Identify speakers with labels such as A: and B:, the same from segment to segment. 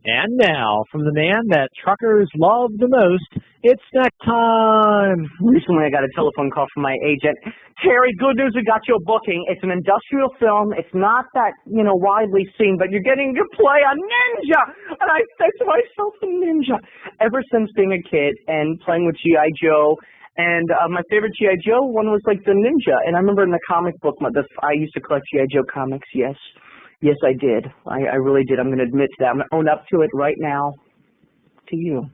A: And now, from the man that truckers love the most, it's snack time.
B: Recently, I got a telephone call from my agent. Terry, good news, we got you a booking. It's an industrial film. It's not that, widely seen, but you're getting to play a ninja. And I said to myself, a ninja. Ever since being a kid and playing with G.I. Joe, and my favorite G.I. Joe one was like the ninja. And I remember in the comic book, I used to collect G.I. Joe comics, yes. Yes, I did. I really did. I'm going to admit to that. I'm going to own up to it right now to you.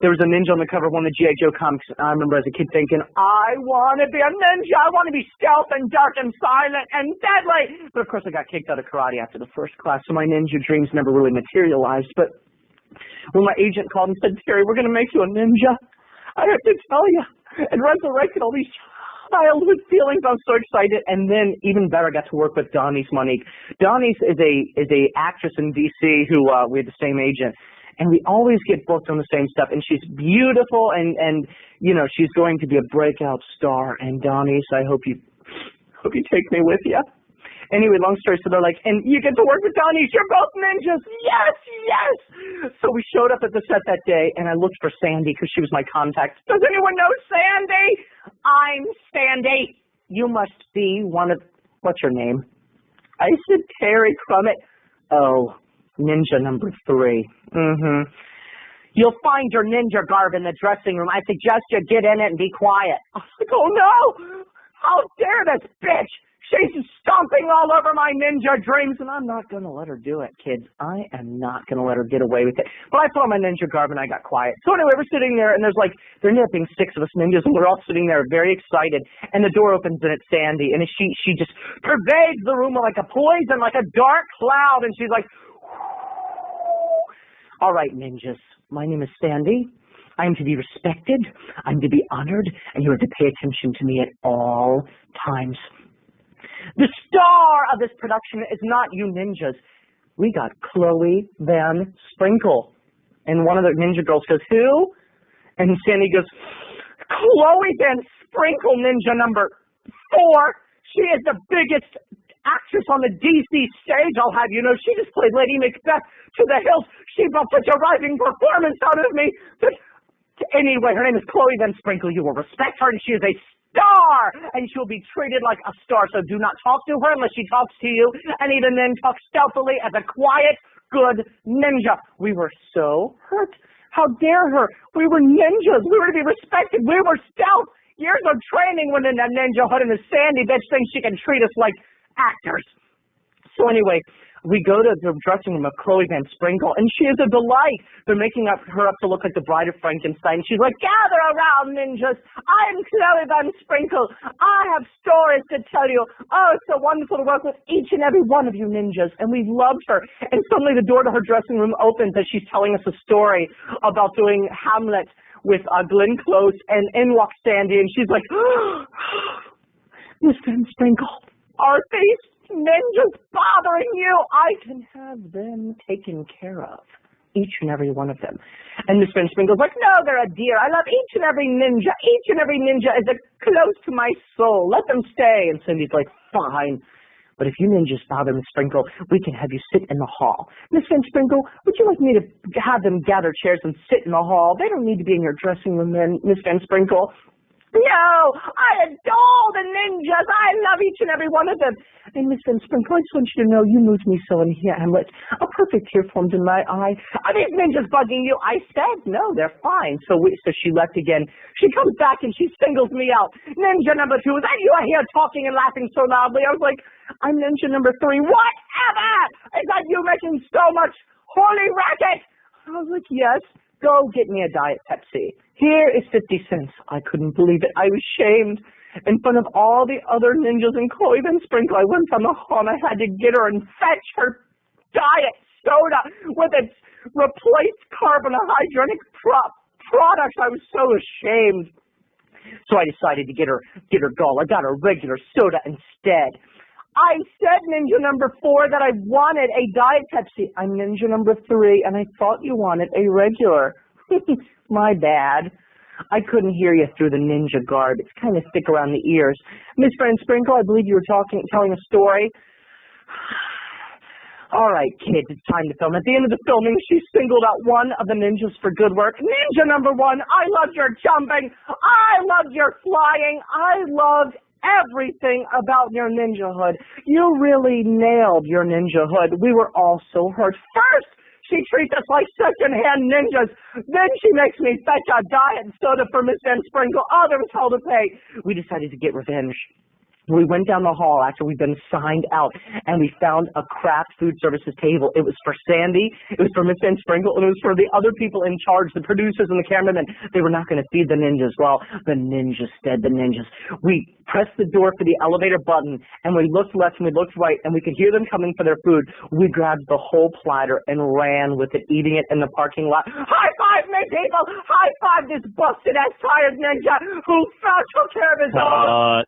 B: There was a ninja on the cover of one of the G.I. Joe comics. And I remember as a kid thinking, I want to be a ninja. I want to be stealth and dark and silent and deadly. But, of course, I got kicked out of karate after the first class, so my ninja dreams never really materialized. But when my agent called and said, Terry, we're going to make you a ninja, I have to tell you, it resurrected all these childhood feelings. I'm so excited. And then, even better, I got to work with Donnice Monique. Donnice is a actress in D.C. who we had the same agent, and we always get booked on the same stuff. And she's beautiful, and she's going to be a breakout star. And Donnice, I hope you take me with you. Anyway, long story, so they're like, and you get to work with Donnice, you're both ninjas. Yes, yes. So we showed up at the set that day, and I looked for Sandy because she was my contact. Does anyone know Sandy? I'm Sandy. You must be one of, what's your name? I said Terry Crummett. Oh, ninja number 3. You'll find your ninja garb in the dressing room. I suggest you get in it and be quiet. I was like, oh no, how dare this bitch? She's stomping all over my ninja dreams, and I'm not going to let her do it, kids. I am not going to let her get away with it. But I put on my ninja garb, and I got quiet. So anyway, we're sitting there, and they're ended up being 6 of us ninjas, and we're all sitting there very excited. And the door opens, and it's Sandy, and she just pervades the room like a poison, like a dark cloud, and she's like, all right, ninjas, my name is Sandy. I am to be respected, I'm to be honored, and you are to pay attention to me at all times. The star of this production is not you ninjas. We got Chloe Van Sprinkle. And one of the ninja girls goes, who? And Sandy goes, Chloe Van Sprinkle, ninja number 4. She is the biggest actress on the DC stage, I'll have you know. She just played Lady Macbeth to the hilt. She brought such a rising performance out of me. Anyway, her name is Chloe Van Sprinkle. You will respect her, and she is a star, and she'll be treated like a star. So do not talk to her unless she talks to you, and even then talk stealthily as a quiet, good ninja. We were so hurt. How dare her? We were ninjas. We were to be respected. We were stealth. Years of training went into ninja hood, and the Sandy bitch thinks she can treat us like actors. So anyway, we go to the dressing room of Chloe Van Sprinkle, and she is a delight. They're making her up to look like the Bride of Frankenstein. She's like, gather around, ninjas. I'm Chloe Van Sprinkle. I have stories to tell you. Oh, it's so wonderful to work with each and every one of you ninjas. And we loved her. And suddenly the door to her dressing room opens as she's telling us a story about doing Hamlet with Glenn Close, and in walks Sandy, and she's like, Miss Van Sprinkle, are these ninjas bothering you? I can have them taken care of, each and every one of them. And Miss Van Sprinkle's like, no, they're a dear. I love each and every ninja. Each and every ninja is close to my soul. Let them stay. And Cindy's like, fine. But if you ninjas bother Miss Sprinkle, we can have you sit in the hall. Miss Van Sprinkle, would you like me to have them gather chairs and sit in the hall? They don't need to be in your dressing room, then, Miss Van Sprinkle. No, I adore the ninjas. I love each and every one of them. And Miss Van Sprinkle, I just want you to know you moved me so in Hamlet. A perfect tear formed in my eye. Are these ninjas bugging you? I said, no, they're fine. So she left again. She comes back and she singles me out. Ninja number 2, is that you are here talking and laughing so loudly? I was like, I'm ninja number 3. Whatever! Is that you making so much holy racket? I was like, yes. Go get me a Diet Pepsi. Here is 50 cents. I couldn't believe it. I was shamed. In front of all the other ninjas and Chloe Van Sprinkle, I went down the hall and I had to get her and fetch her diet soda with its replaced carbohydrate products. I was so ashamed. So I decided to get her gall. I got her regular soda instead. I said ninja number 4 that I wanted a Diet Pepsi. I'm ninja number 3, and I thought you wanted a regular. My bad. I couldn't hear you through the ninja garb. It's kind of thick around the ears. Miss Van Sprinkle, I believe you were telling a story. All right, kids, it's time to film. At the end of the filming, she singled out one of the ninjas for good work. Ninja number one, I loved your jumping. I loved your flying. I loved everything about your ninja hood. You really nailed your ninja hood. We were all so hurt. First, she treats us like second-hand ninjas. Then she makes me fetch a diet soda for Miss Van Sprinkle. Oh, there was hell to pay. We decided to get revenge. We went down the hall after we'd been signed out, and we found a craft food services table. It was for Sandy, it was for Miss Van Sprinkle, and it was for the other people in charge, the producers and the cameramen. They were not going to feed the ninjas. Well, the ninjas fed the ninjas. We pressed the door for the elevator button, and we looked left and we looked right, and we could hear them coming for their food. We grabbed the whole platter and ran with it, eating it in the parking lot. High five me, people! High five this busted-ass tired ninja who took care of his own!